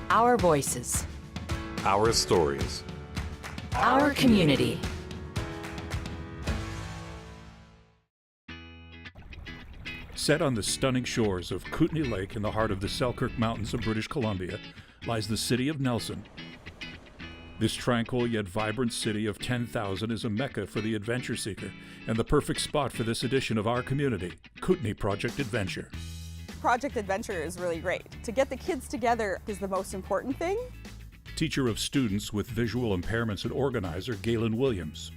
Our voices. Our stories. Our community. Set on the stunning shores of Kootenay Lake in the heart of the Selkirk Mountains of British Columbia lies the city of Nelson. This tranquil yet vibrant city of 10,000 is a mecca for the adventure seeker and the perfect spot for this edition of our community, Kootenay Project Adventure. Project Adventure is really great. To get the kids together is the most important thing. Teacher of students with visual impairments and organizer Galen Williams.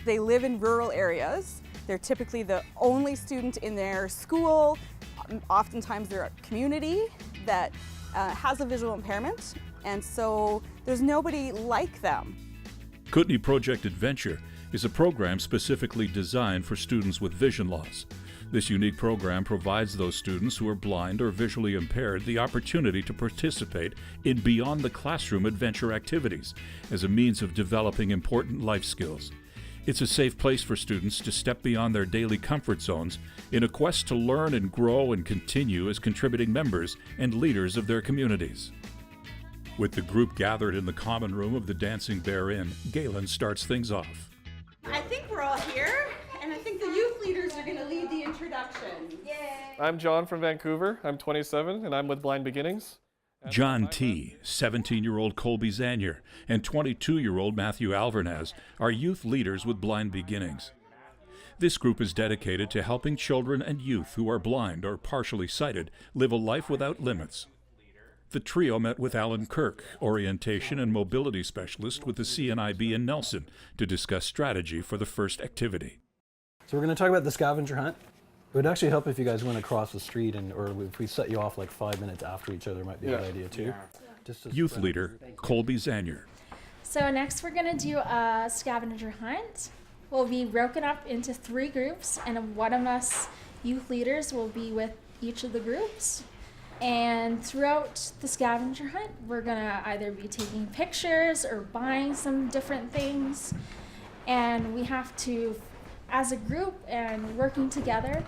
They live in rural areas. They're typically the only student in their school. Oftentimes they're a community that has a visual impairment, and so there's nobody like them. Kootenay Project Adventure is a program specifically designed for students with vision loss. This unique program provides those students who are blind or visually impaired the opportunity to participate in beyond the classroom adventure activities as a means of developing important life skills. It's a safe place for students to step beyond their daily comfort zones in a quest to learn and grow and continue as contributing members and leaders of their communities. With the group gathered in the common room of the Dancing Bear Inn, Galen starts things off. I think we're all here, and I think the youth leaders are going to lead the introduction. Yay! I'm John from Vancouver. I'm 27, and I'm with Blind Beginnings. John T., 17-year-old Colby Zanier, and 22-year-old Matthew Alvernaz are youth leaders with Blind Beginnings. This group is dedicated to helping children and youth who are blind or partially sighted live a life without limits. The trio met with Alan Kirk, orientation and mobility specialist with the CNIB in Nelson, to discuss strategy for the first activity. So we're going to talk about the scavenger hunt. It would actually help if you guys went across the street, or if we set you off like 5 minutes after each other, might be a good idea too. Youth leader Colby Zanier. So next we're going to do a scavenger hunt. We'll be broken up into 3 groups, and one of us youth leaders will be with each of the groups. And throughout the scavenger hunt, we're going to either be taking pictures or buying some different things. And we have to, as a group and working together,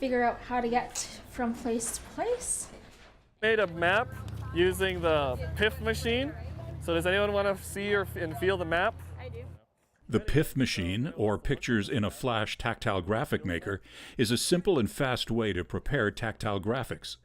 figure out how to get from place to place. Made a map using the PIF machine. So does anyone want to see and feel the map? I do. The PIF machine, or Pictures in a Flash Tactile Graphic Maker, is a simple and fast way to prepare tactile graphics.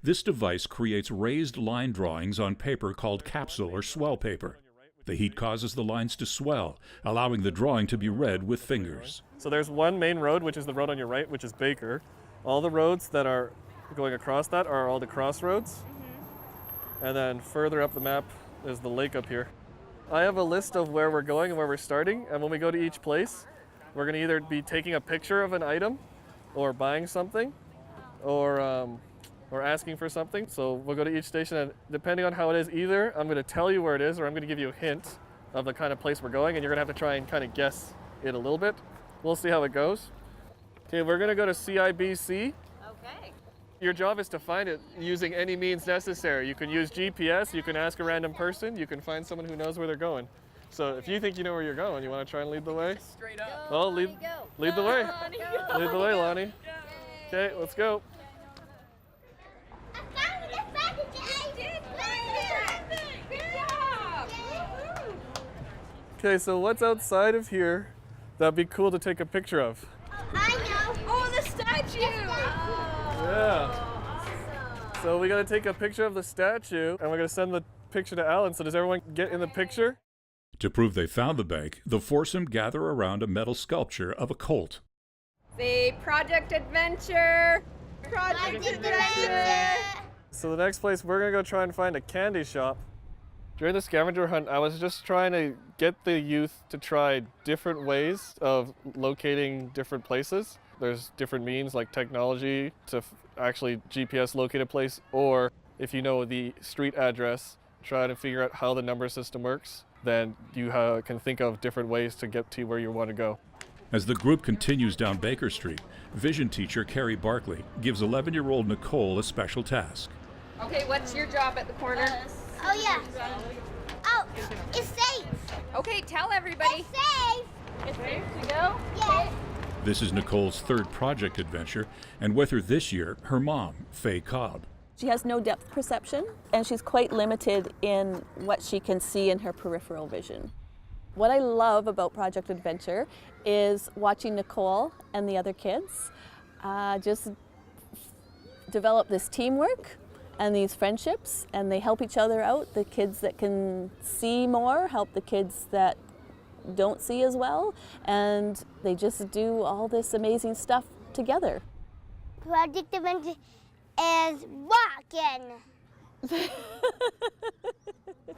This device creates raised line drawings on paper called capsule or swell paper. The heat causes the lines to swell, allowing the drawing to be read with fingers. So there's one main road, which is the road on your right, which is Baker. All the roads that are going across that are all the crossroads. And then further up the map is the lake up here. I have a list of where we're going and where we're starting, and when we go to each place, we're going to either be taking a picture of an item, or buying something, or asking for something. So we'll go to each station, and depending on how it is, either I'm going to tell you where it is, or I'm going to give you a hint of the kind of place we're going, and you're going to have to try and kind of guess it a little bit. We'll see how it goes. Okay, we're going to go to CIBC. Okay. Your job is to find it using any means necessary. You can use GPS, you can ask a random person, you can find someone who knows where they're going. So if you think you know where you're going, you want to try and lead the way? Straight up. Oh, lead the way. Lead the way, Lonnie. Okay, let's go. Okay, so what's outside of here that'd be cool to take a picture of? I know. Oh, the statue! Yeah. Awesome. So we gotta take a picture of the statue, and we're gonna send the picture to Alan. So does everyone get in the picture? To prove they found the bank, the foursome gather around a metal sculpture of a colt. Say Project Adventure. Project Adventure. So the next place, we're gonna go try and find a candy shop. During the scavenger hunt, I was just trying to get the youth to try different ways of locating different places. There's different means like technology to actually GPS locate a place, or if you know the street address, try to figure out how the number system works. Then you can think of different ways to get to where you want to go. As the group continues down Baker Street, vision teacher Carrie Barkley gives 11-year-old Nicole a special task. Okay, what's your job at the corner? Oh, yeah. Oh, it's safe. Okay, tell everybody. It's safe. It's safe to go? Yes. This is Nicole's third project adventure, and with her this year, her mom, Faye Cobb. She has no depth perception, and she's quite limited in what she can see in her peripheral vision. What I love about Project Adventure is watching Nicole and the other kids just develop this teamwork and these friendships, and they help each other out. The kids that can see more help the kids that don't see as well, and they just do all this amazing stuff together. Project Adventure is walking.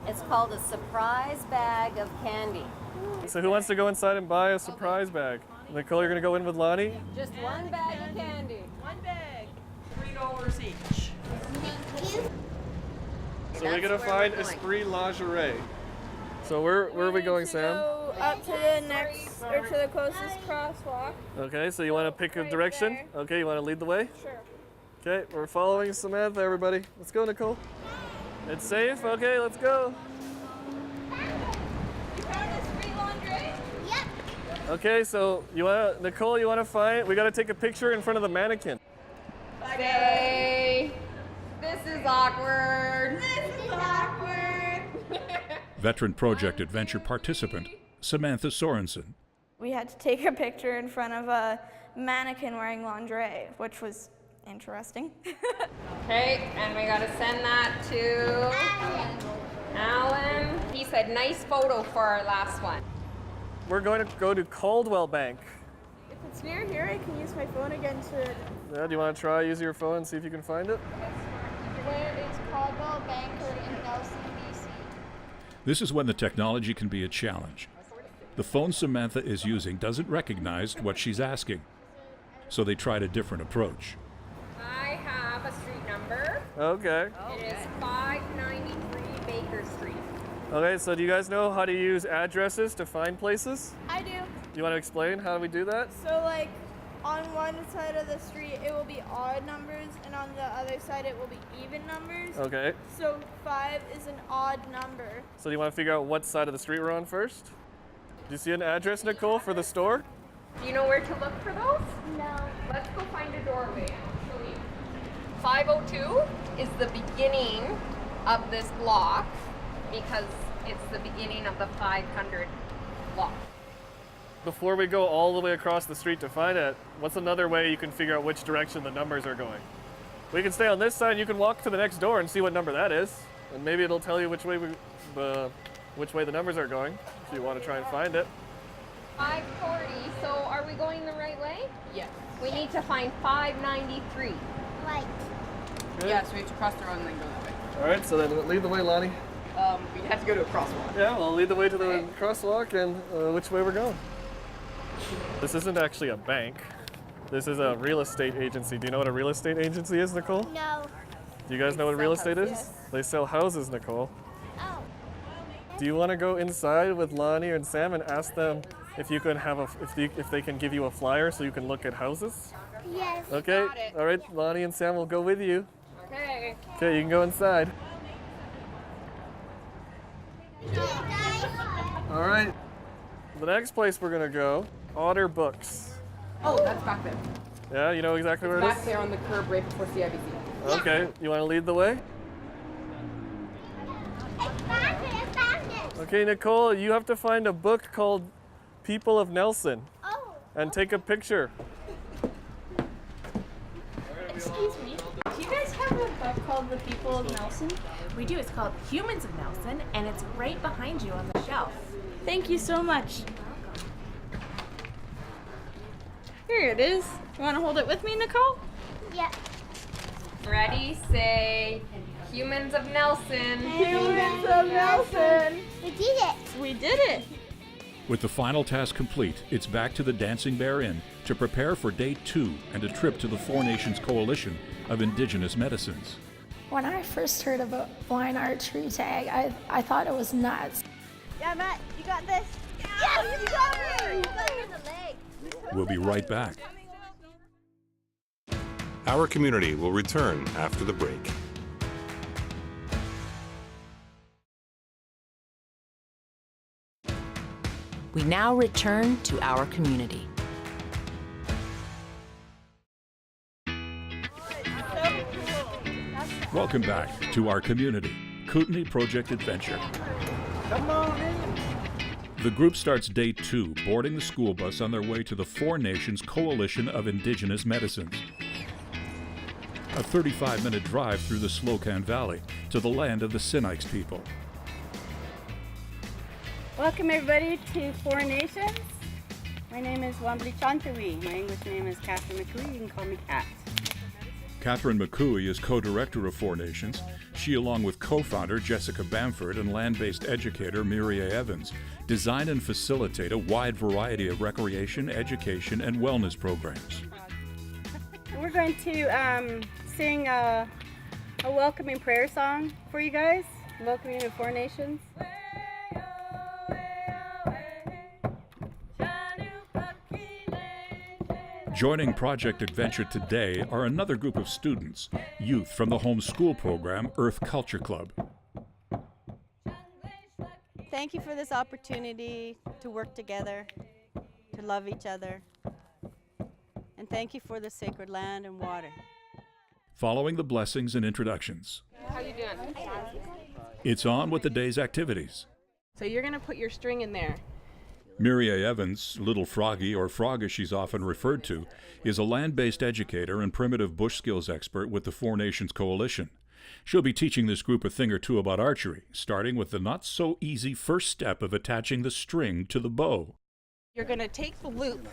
It's called a surprise bag of candy. So who wants to go inside and buy a surprise bag? Nicole, you're gonna go in with Lonnie? Just one bag of candy. One bag. $3 each. Thank you. So we're gonna find Esprit Lingerie. So where are we going, Sam? Go up to the next, or to the closest crosswalk. Okay, so you want to pick a direction? there. Okay, you want to lead the way? Sure. Okay, we're following Samantha, everybody. Let's go, Nicole. It's safe? Okay, let's go. You found this free laundry? Yep. Okay, so Nicole, you want to find, we got to take a picture in front of the mannequin. Say, this is awkward. This is awkward. Veteran Project Adventure participant Samantha Sorensen. We had to take a picture in front of a mannequin wearing lingerie, which was interesting. Okay, and we gotta send that to Alan. He said, nice photo for our last one. We're going to go to Caldwell Bank. If it's near here, I can use my phone again to... Yeah, do you want to try use your phone and see if you can find it? Where is Caldwell Bank in Nelson, BC? This is when the technology can be a challenge. The phone Samantha is using doesn't recognize what she's asking, so they tried a different approach. I have a street number. Okay. It is 593 Baker Street. Okay, so do you guys know how to use addresses to find places? I do. You want to explain how do we do that? So like on one side of the street it will be odd numbers and on the other side it will be even numbers. Okay. So 5 is an odd number. So do you want to figure out what side of the street we're on first? Do you see an address, Nicole, for the store? Do you know where to look for those? No. Let's go find a doorway and I'll show you. 502 is the beginning of this block because it's the beginning of the 500 block. Before we go all the way across the street to find it, what's another way you can figure out which direction the numbers are going? We can stay on this side and you can walk to the next door and see what number that is. And maybe it'll tell you which way the numbers are going if you want to try and find it. 540, so are we going the right way? Yes. We need to find 593. Right. Okay. Yes, we have to cross the road and then go that way. All right, so then lead the way, Lonnie. We have to go to a crosswalk. Yeah, we'll lead the way to the crosswalk and which way we're going. This isn't actually a bank. This is a real estate agency. Do you know what a real estate agency is, Nicole? No. Do you guys know what real estate is? They sell houses, Nicole. Oh. Do you want to go inside with Lonnie and Sam and ask them if you can have if they can give you a flyer so you can look at houses? Yes. Okay. Got it. All right, Lonnie and Sam will go with you. Okay. Okay, you can go inside. All right. The next place we're gonna go, Otter Books. Oh, that's back there. Yeah, you know exactly where it Back is? there on the curb right before CIBC. Okay, you want to lead the way? I found it. Okay, Nicole, you have to find a book called People of Nelson Oh. and take a picture. Excuse me. Do you guys have a book called The People of Nelson? We do. It's called Humans of Nelson, and it's right behind you on the shelf. Thank you so much. Here it is. You want to hold it with me, Nicole? Yeah. Ready, say, Humans of Nelson. Humans of Nelson. We did it. We did it. With the final task complete, it's back to the Dancing Bear Inn to prepare for day 2 and a trip to the Four Nations Coalition of Indigenous Medicines. When I first heard about blind archery tag, I thought it was nuts. Yeah, Matt, you got this. Yes, you got it. We'll be right back. Our community will return after the break. We now return to our community. Welcome back to our community, Kootenai Project Adventure. Come on in. The group starts day 2, boarding the school bus on their way to the Four Nations Coalition of Indigenous Medicines. A 35-minute drive through the Slocan Valley to the land of the Sinaiks people. Welcome everybody to Four Nations. My name is Wambly Chantawi. My English name is Catherine McCooey. You can call me Kat. Catherine McCooey is co-director of Four Nations. She, along with co-founder Jessica Bamford and land-based educator Mireille Evans, design and facilitate a wide variety of recreation, education, and wellness programs. We're going to sing a welcoming prayer song for you guys, welcoming to Four Nations. Joining Project Adventure today are another group of students, youth from the homeschool program Earth Culture Club. Thank you for this opportunity to work together, to love each other, and thank you for the sacred land and water. Following the blessings and introductions, How you doing? it's on with the day's activities. So you're going to put your string in there. Mireille Evans, Little Froggy, or Frog as she's often referred to, is a land-based educator and primitive bush skills expert with the Four Nations Coalition. She'll be teaching this group a thing or two about archery, starting with the not-so-easy first step of attaching the string to the bow. You're going to take the loop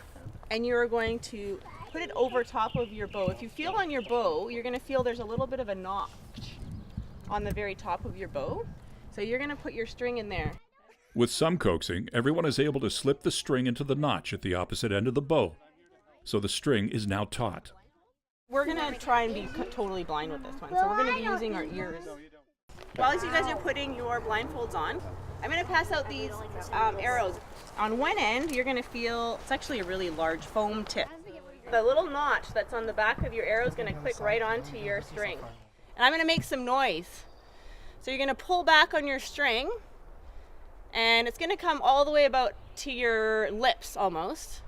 and you're going to put it over top of your bow. If you feel on your bow, you're going to feel there's a little bit of a notch on the very top of your bow. So you're going to put your string in there. With some coaxing, everyone is able to slip the string into the notch at the opposite end of the bow. So the string is now taut. We're going to try and be totally blind with this one. So we're going to be using our ears. While you guys are putting your blindfolds on, I'm going to pass out these arrows. On one end, you're going to feel, it's actually a really large foam tip. The little notch that's on the back of your arrow is going to click right onto your string. And I'm going to make some noise. So you're going to pull back on your string, and it's going to come all the way about to your lips almost.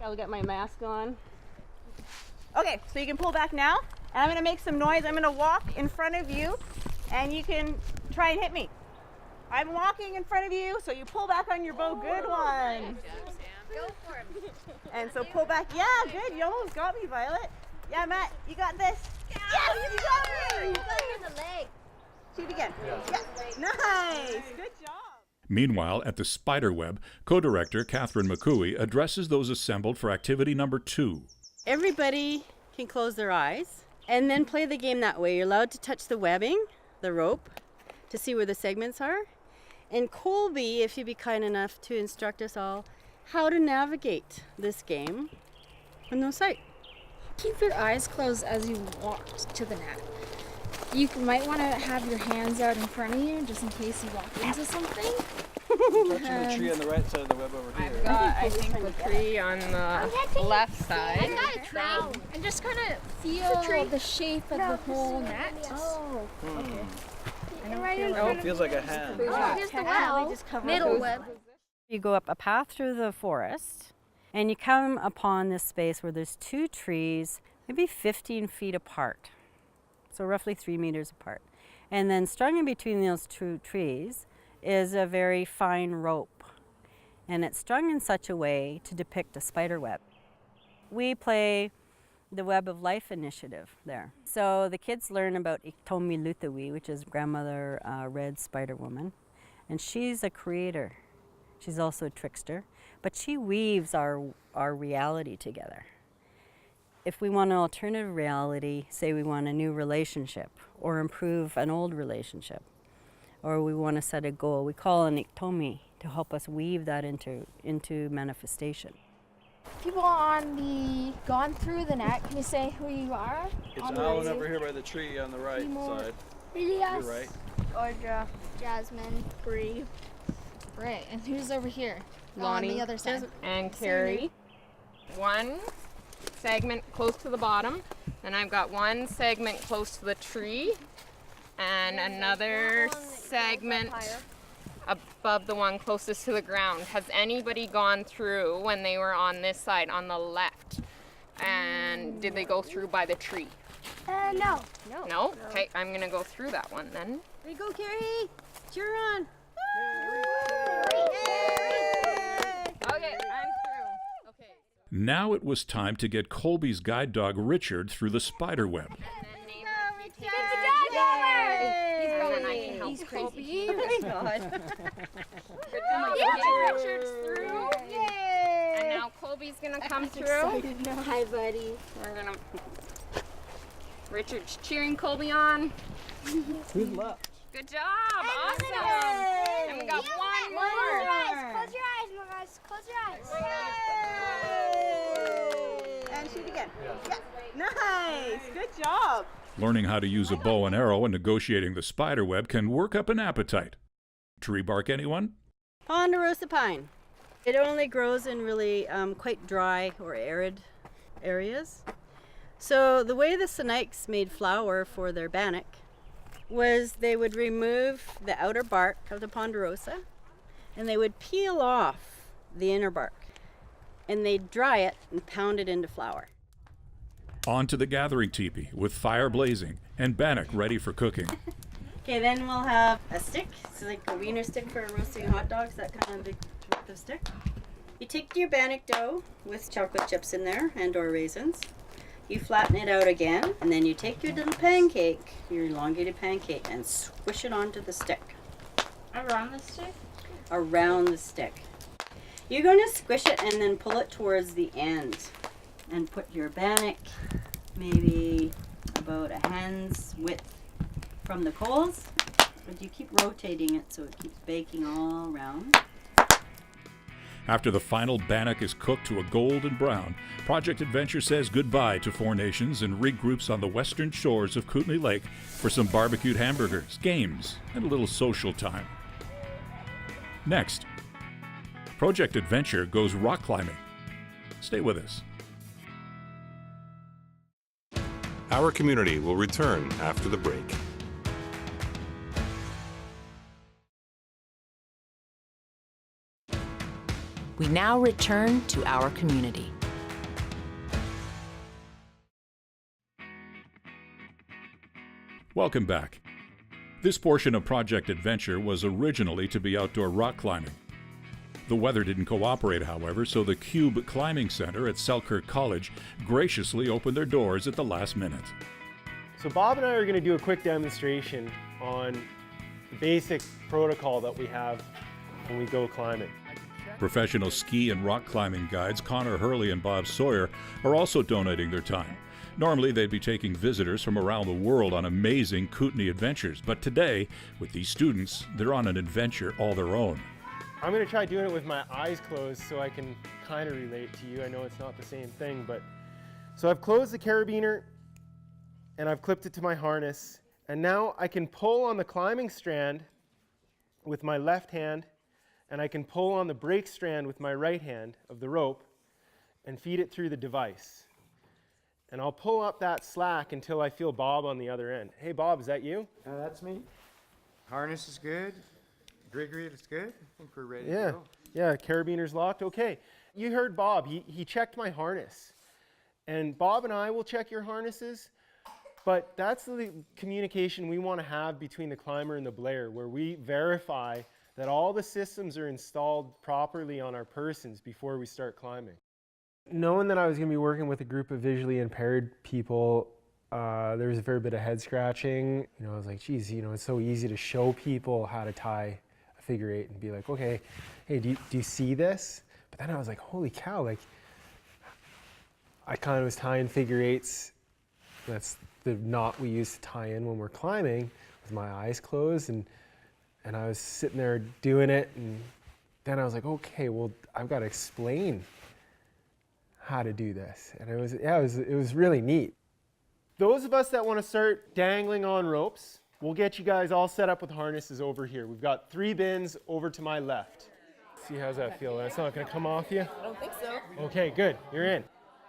I'll get my mask on. Okay, so you can pull back now, and I'm going to make some noise. I'm going to walk in front of you, and you can try and hit me. I'm walking in front of you, so you pull back on your bow. Good one. Go for him. And so pull back. Yeah, good. You almost got me, Violet. Yeah, Matt, you got this. Yes, you got me. You got it in the leg. Shoot again. Yeah. Nice. Good job. Meanwhile, at the Spiderweb, co-director Catherine McCooey addresses those assembled for activity number 2. Everybody can close their eyes and then play the game that way. You're allowed to touch the webbing, the rope, to see where the segments are. And Colby, if you'd be kind enough to instruct us all how to navigate this game with no sight. Keep your eyes closed as you walk to the net. You might want to have your hands out in front of you just in case you walk into something. Touching the tree on the right side of the web over here. I've got, I think, the tree on the left side. I got a tree. And just kind of feel the shape of the whole net. Oh, okay. It feels like a hand. Here's the well. Middle web. You go up a path through the forest and you come upon this space where there's 2 trees, maybe 15 feet apart. So roughly 3 meters apart. And then strung in between those 2 trees is a very fine rope. And it's strung in such a way to depict a spider web. We play the Web of Life initiative there. So the kids learn about Iktomi Luthawi, which is grandmother red spider woman. And she's a creator. She's also a trickster. But she weaves our reality together. If we want an alternative reality, say we want a new relationship or improve an old relationship, or we want to set a goal, we call an Iktomi to help us weave that into manifestation. People on the gone through the net, can you say who you are? It's Alan over here by the tree on the right side. Elias. You're right. Audra. Jasmine. Bree. Right, and who's over here? Lonnie. On the other side. And Carrie. One segment close to the bottom, and I've got one segment close to the tree, and another segment above the one closest to the ground. Has anybody gone through when they were on this side, on the left? And did they go through by the tree? No. No? Okay, I'm gonna go through that one then. There you go, Carrie. Cheer on. Okay, I'm through. Okay. Now it was time to get Colby's guide dog Richard through the spider web. He's crazy. Oh my God. Good job. Richard's through. Yay! And now Colby's gonna come through. Hi, buddy. We're gonna. Richard's cheering Colby on. Good luck. Good job. Awesome. And we got one more. Close your eyes, my guys. Close your eyes. And shoot again. Yeah. Nice. Good job. Learning how to use a bow and arrow and negotiating the spider web can work up an appetite. Tree bark, anyone? Ponderosa pine. It only grows in really quite dry or arid areas. So the way the Sinaiaks made flour for their bannock was they would remove the outer bark of the ponderosa and they would peel off the inner bark and they'd dry it and pound it into flour. On to the gathering teepee with fire blazing and bannock ready for cooking. Okay, then we'll have a stick, so like a wiener stick for roasting hot dogs, that kind of big width of stick. You take your bannock dough with chocolate chips in there and or raisins. You flatten it out again, and then you take your little pancake, your elongated pancake, and squish it onto the stick. Around the stick? Around the stick. You're going to squish it and then pull it towards the end. And put your bannock maybe about a hand's width from the coals. But you keep rotating it so it keeps baking all around. After the final bannock is cooked to a golden brown, Project Adventure says goodbye to Four Nations and regroups on the western shores of Kootenay Lake for some barbecued hamburgers, games, and a little social time. Next, Project Adventure goes rock climbing. Stay with us. Our community will return after the break. We now return to our community. Welcome back. This portion of Project Adventure was originally to be outdoor rock climbing. The weather didn't cooperate, however, so the Cube Climbing Center at Selkirk College graciously opened their doors at the last minute. So Bob and I are going to do a quick demonstration on the basic protocol that we have when we go climbing. Professional ski and rock climbing guides Connor Hurley and Bob Sawyer are also donating their time. Normally they'd be taking visitors from around the world on amazing Kootenay adventures, but today, with these students, they're on an adventure all their own. I'm going to try doing it with my eyes closed so I can kind of relate to you. I know it's not the same thing, but... So I've closed the carabiner and I've clipped it to my harness, and now I can pull on the climbing strand with my left hand, and I can pull on the brake strand with my right hand of the rope and feed it through the device. And I'll pull up that slack until I feel Bob on the other end. Hey Bob, is that you? That's me. Harness is good. Gregory, it's good. I think we're ready to go. Yeah, carabiner's locked. Okay. You heard Bob. He checked my harness. And Bob and I will check your harnesses. But that's the communication we want to have between the climber and the belayer, where we verify that all the systems are installed properly on our persons before we start climbing. Knowing that I was going to be working with a group of visually impaired people, there was a fair bit of head scratching. You know, I was like, geez, you know, it's so easy to show people how to tie a figure eight and be like, okay, hey, do you see this? But then I was like, holy cow, like, I kind of was tying figure eights. That's the knot we use to tie in when we're climbing with my eyes closed. And I was sitting there doing it. And then I was like, okay, well, I've got to explain how to do this. And it was really neat. Those of us that want to start dangling on ropes, we'll get you guys all set up with harnesses over here. We've got 3 bins over to my left. See, how's that feel? That's not going to come off you? I don't think so. Okay, good. You're in.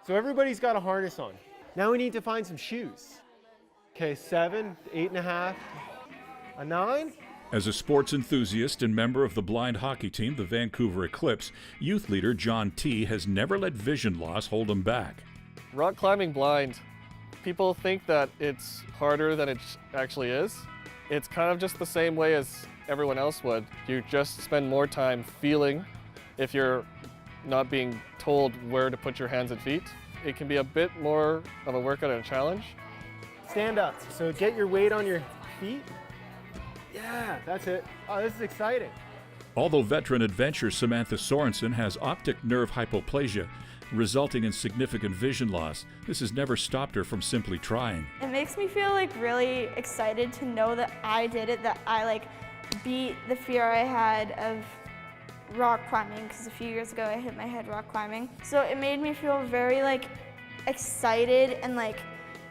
So everybody's got a harness on. Now we need to find some shoes. Okay, 7, 8.5, a 9. As a sports enthusiast and member of the blind hockey team, the Vancouver Eclipse, youth leader John T. has never let vision loss hold him back. Rock climbing blind People think that it's harder than it actually is. It's kind of just the same way as everyone else would. You just spend more time feeling if you're not being told where to put your hands and feet. It can be a bit more of a workout and a challenge. Stand up. So get your weight on your feet. Yeah, that's it. Oh, this is exciting. Although veteran adventurer Samantha Sorensen has optic nerve hypoplasia, resulting in significant vision loss, this has never stopped her from simply trying. It makes me feel like really excited to know that I did it, that I like beat the fear I had of rock climbing, because a few years ago I hit my head rock climbing. So it made me feel very like excited and like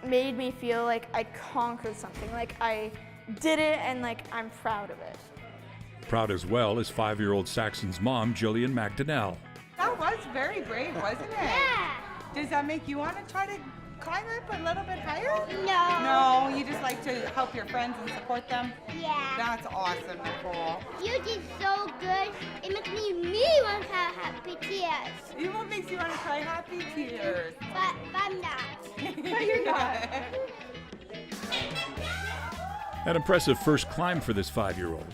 made me feel like I conquered something, like I did it and like I'm proud of it. Proud as well is 5-year-old Saxon's mom, Jillian McDonnell. That was very brave, wasn't it? Yeah. Does that make you want to try to climb up a little bit higher? No. No, you just like to help your friends and support them? Yeah. That's awesome, Nicole. You did so good. It makes me want to have happy tears. You what makes you want to cry happy tears? But I'm not. But you're not. An impressive first climb for this 5-year-old.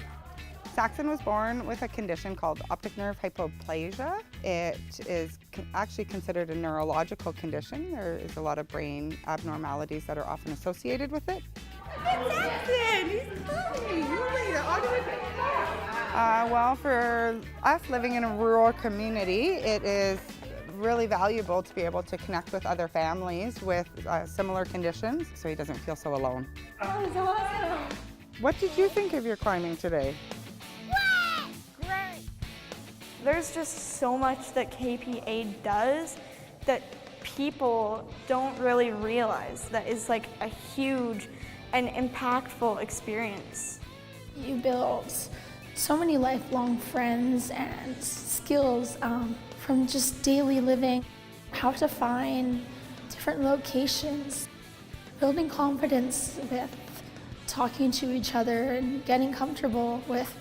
Saxon was born with a condition called optic nerve hypoplasia. It is actually considered a neurological condition. There is a lot of brain abnormalities that are often associated with it. Saxon, he's coming. You later. All the way back. Well, for us living in a rural community, it is really valuable to be able to connect with other families with similar conditions so he doesn't feel so alone. That was awesome. What did you think of your climbing today? There's just so much that KPA does that people don't really realize that is like a huge and impactful experience. You build so many lifelong friends and skills from just daily living, how to find different locations, building confidence with talking to each other and getting comfortable with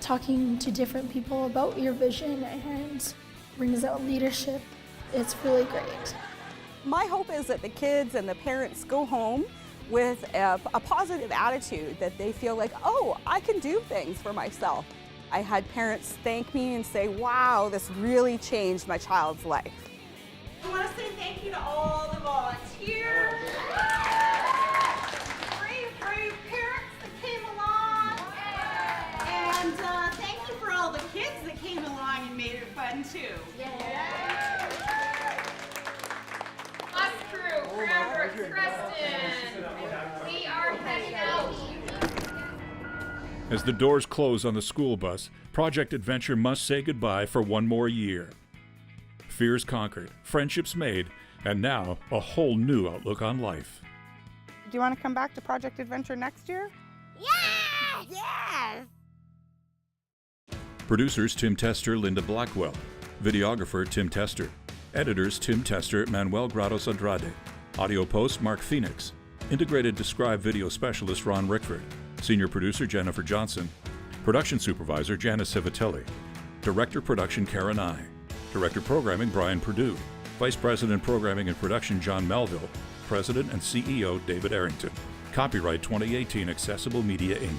talking to different people about your vision, and brings out leadership. It's really great. My hope is that the kids and the parents go home with a positive attitude, that they feel like, oh, I can do things for myself. I had parents thank me and say, wow, this really changed my child's life. I want to say thank you to all the volunteers. Brave parents that came along. And thank you for all the kids that came along and made it fun too. Bus crew, Cranbrook, Creston. We are heading out. As the doors close on the school bus, Project Adventure must say goodbye for one more year. Fears conquered, friendships made, and now a whole new outlook on life. Do you want to come back to Project Adventure next year? Yes! Yes! Producers Tim Tester, Linda Blackwell. Videographer Tim Tester. Editors Tim Tester, Manuel Grados Andrade. Audio post Mark Phoenix. Integrated Describe video specialist Ron Rickford. Senior producer Jennifer Johnson. Production supervisor Janice Civitelli. Director production Karen I. Director programming Brian Perdue. Vice President programming and production John Melville. President and CEO David Arrington. Copyright 2018 Accessible Media Inc.